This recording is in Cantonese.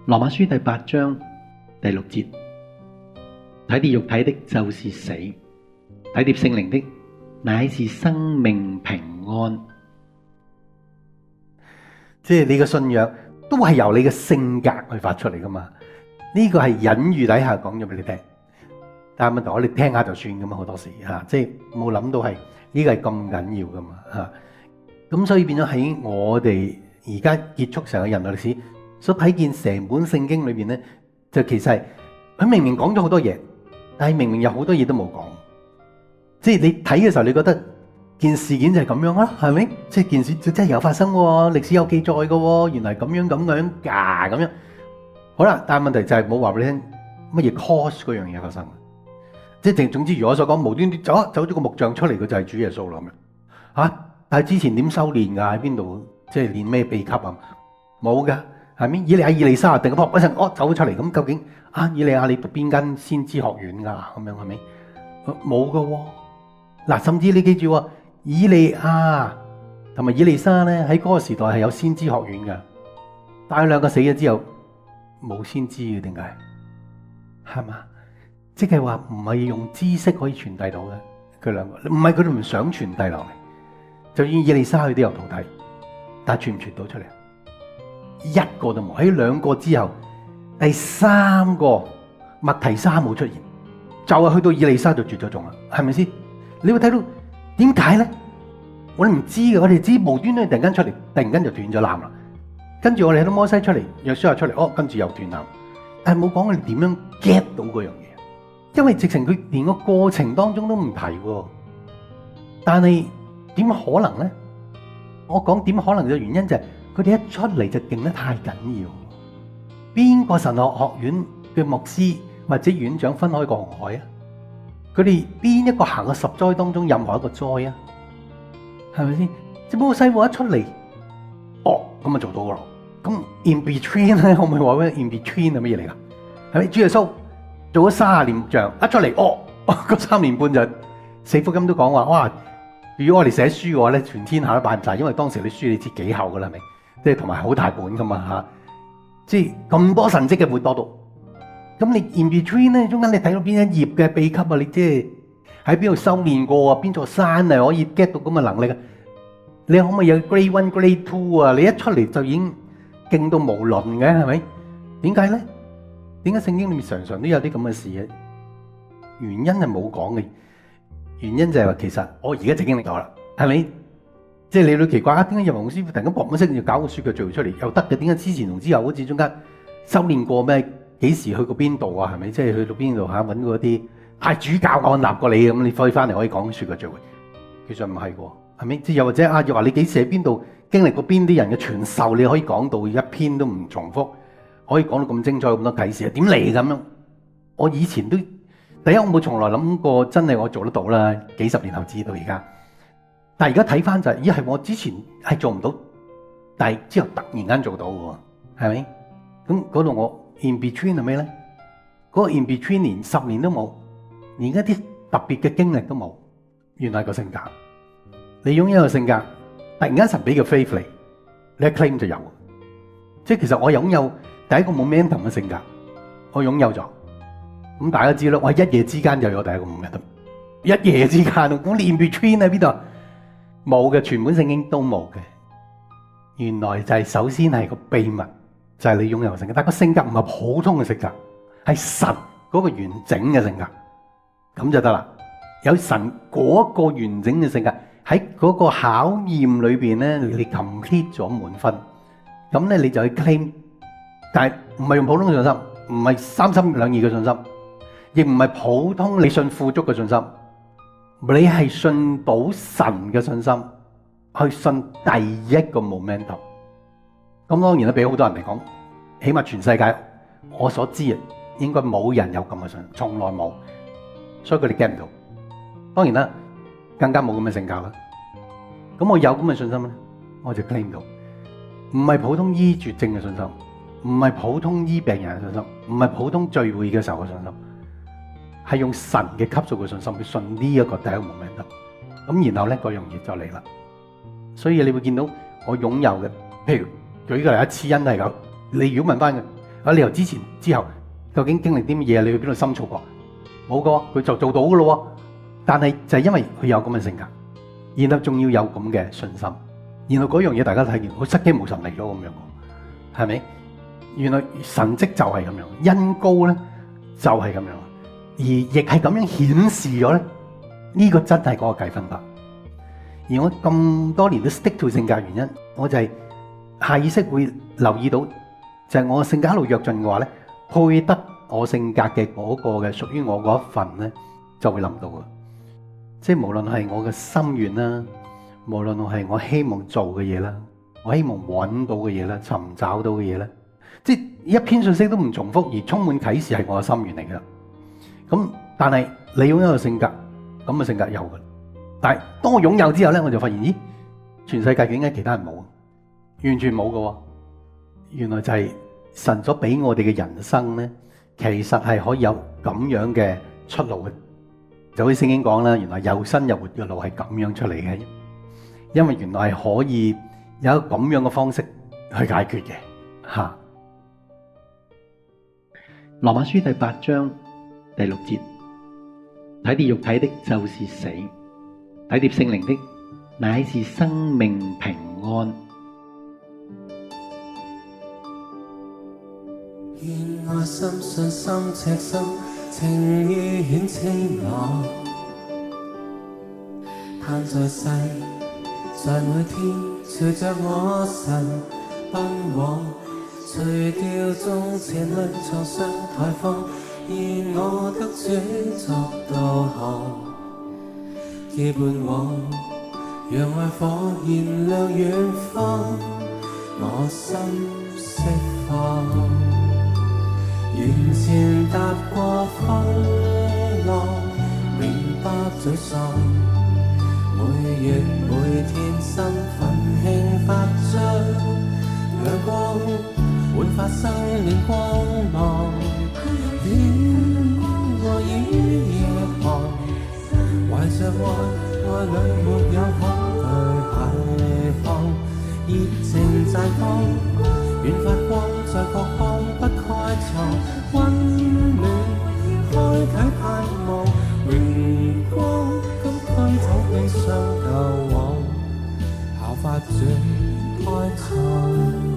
羅馬書第8章第6節，體貼肉體的就是死，體貼聖靈的乃是生命平安。即係你嘅信仰都係由你嘅性格去發出嚟噶嘛？呢個係隱喻底下講咗俾你聽，但係問題我哋聽下就算噶嘛，好多時嚇，即係冇諗到係呢個係咁緊要噶嘛嚇。咁所以變咗喺我哋而家結束成個人類歷史，所睇見成本聖經裏邊咧，就其實係佢明明講咗好多嘢，但係明明有好多嘢都冇講。即係你睇嘅時候，你覺得件事件就係咁樣啦，係咪？即係件事真係有發生喎，歷史有記載嘅喎，原來咁樣㗎咁樣。好啦，但係問題就係冇話俾你聽乜嘢 cause 嗰樣嘢發生。即係總之，如我所講，無端端走咗個木匠出嚟，佢就係主耶穌啦咁樣嚇。但係之前點修練㗎？喺邊度？即係練咩秘笈啊？冇㗎，係咪？以利沙定個撲一陣，走咗出嚟。咁究竟以利亞你讀邊間先知學院㗎？咁樣係咪？冇㗎喎。嗱，甚至你記住喎，以利亞同埋以利沙咧喺嗰個時代係有先知學院㗎，但係兩個死咗之後冇先知嘅，點解？係嘛？即係話唔係用知識可以傳遞到嘅，佢兩個唔係佢哋唔想傳遞落嚟。就算以利沙佢都有徒弟，但係傳唔傳到出嚟？一個都冇。喺兩個之後，第三個麥提沙冇出現，就係去到以利沙就絕咗種啦，係咪先？你會睇到點解咧？我哋唔知嘅，我哋知無端端突然間出嚟，突然間就斷咗纜啦。跟住我哋睇到摩西出嚟，約書亞出嚟，跟住又斷纜，但係冇講佢哋點樣 get 到嗰樣嘢，因為直情佢連個過程當中都唔提喎。但係點可能咧？我講點可能嘅原因就係佢哋一出嚟就勁得太緊要。邊個神學學院嘅牧師或者院長分開過紅海啊？佢哋邊一個行過10災當中任何一個災啊？係咪先？只不過西部一出嚟，咁啊做到噶咯。咁 in between 咧，可唔可以話咧 in between 係乜嘢嚟噶？係咪主耶穌做咗30年像一出嚟，嗰3年半就4福音都講話，哇！如果我哋寫書嘅話咧，全天下都辦唔晒，因為當時啲書你知幾厚噶啦，係咪？即係同埋好大本噶嘛嚇，即係咁多神蹟嘅會多到。咁你 in between 咧，中間你睇到邊一頁嘅秘笈啊？你即係喺邊度修練過啊？邊座山啊可以 get 到咁嘅能力啊？你可唔可以有 grade 1、grade 2啊？你一出嚟就已經勁到無倫嘅，係咪？點解咧？點解聖經裏面常常都有啲咁嘅事嘅？原因係冇講嘅，原因就係話其實我而家就經歷咗啦，係咪？即係你都奇怪啊？點解日華師傅突然間砰一聲要搞個雪腳聚會出嚟又得嘅？點解之前同之後好似中間修練過咩？幾時去過邊度啊？係咪？即係去到邊度嚇揾過啲主教按立過你咁，你可以翻嚟可以講雪腳聚會。其實唔係喎，係咪？即係又或者又話你幾時喺邊度經歷過邊啲人嘅傳授，你可以講到一篇都唔重複，可以講到咁精彩咁多啟示啊？點嚟咁樣？我以前都第一我冇從來諗過真係我做得到啦，幾十年後知道而家。但係而家睇翻就係，係我之前係做唔到，但係之後突然間做到嘅，係咪？咁嗰度我 in between 係咩咧？嗰個 in between 連10年都冇，連一啲特別嘅經歷都冇。原來係個性格，你擁有一個性格，突然間神俾個 faith 嚟，你一 claim 就有。即係其實我擁有第一個 momentum 嘅性格，我擁有咗。咁大家知啦，我一夜之間就有第一個 momentum，一夜之間，我 in between 喺邊度？冇嘅，全本聖經都冇嘅。原來就係首先係個秘密，就係你擁有性格，但係個性格唔係普通嘅性格，係神嗰個完整嘅性格，咁就得啦。有神嗰個完整嘅性格喺嗰個考驗裏邊咧，你 complete 咗滿分，咁咧你就去 claim，但係唔係用普通嘅信心，唔係三心兩意嘅信心，亦唔係普通你信富足嘅信心。你係信到神嘅信心，去信第一個 momentum。咁當然啦，俾好多人嚟講，起碼全世界我所知啊，應該冇人有咁嘅信，從來冇，所以佢哋 get 唔到。當然啦，更加冇咁嘅性格啦。咁我有咁嘅信心咧，我就 claim 到，唔係普通醫絕症嘅信心，唔係普通醫病人嘅信心，唔係普通聚會嘅時候嘅信心。係用神嘅級數嘅信心去信呢一個第一個 moment，咁然後咧嗰樣嘢就嚟啦。所以你會見到我擁有嘅，譬如舉個例，阿黐恩係咁，你如果問翻佢，你由之前之後究竟經歷啲乜嘢？你去邊度深造過？冇噶，佢就做到噶咯。但係就係因為佢有咁嘅性格，然後仲要有咁嘅信心，然後嗰樣嘢大家睇見，佢失驚無神嚟咗咁樣，係咪？原來神蹟就係咁樣，恩膏咧就係咁樣，而亦係咁樣顯示咗咧，呢個真係嗰個計分法。而我咁多年都 stick to 性格原因，我就係下意識會留意到，就係我嘅性格一路躍進嘅話咧，配得我性格嘅嗰個嘅屬於我嗰一份咧，就會臨到嘅。即係無論係我嘅心願啦，無論係我希望做嘅嘢啦，我希望揾到嘅嘢啦，尋找到嘅嘢咧，即係一篇信息都唔重複而充滿啟示係我嘅心願嚟㗎。咁但係你擁有個性格，咁嘅性格有嘅。但係當我擁有之後咧，我就發現，咦，全世界點解其他人冇？完全冇嘅。原來就係神所俾我哋嘅人生咧，其實係可以有咁樣嘅出路嘅。就好似聖經講啦，原來又生又活嘅路係咁樣出嚟嘅，因為原來係可以有咁樣嘅方式去解決嘅嚇。羅馬書第8章第6節，體貼肉體的就是死，體貼聖靈的乃是生命平安。願愛心信心赤心情意顯清朗，盼在世在每天隨着我神奔往，除掉眾前慮創傷太荒，而我得主作導航，結伴往讓愛火燃亮遠方，我心釋放。完全踏過風浪，永不沮喪。每月每天心奮興發張，亮光煥發生命光芒。天我於夜航，懷着愛裏沒有恐懼解放，熱情綻放，願發光在各方不開藏，溫暖開啟盼望，榮光今驅走悲傷舊往，效法主開創。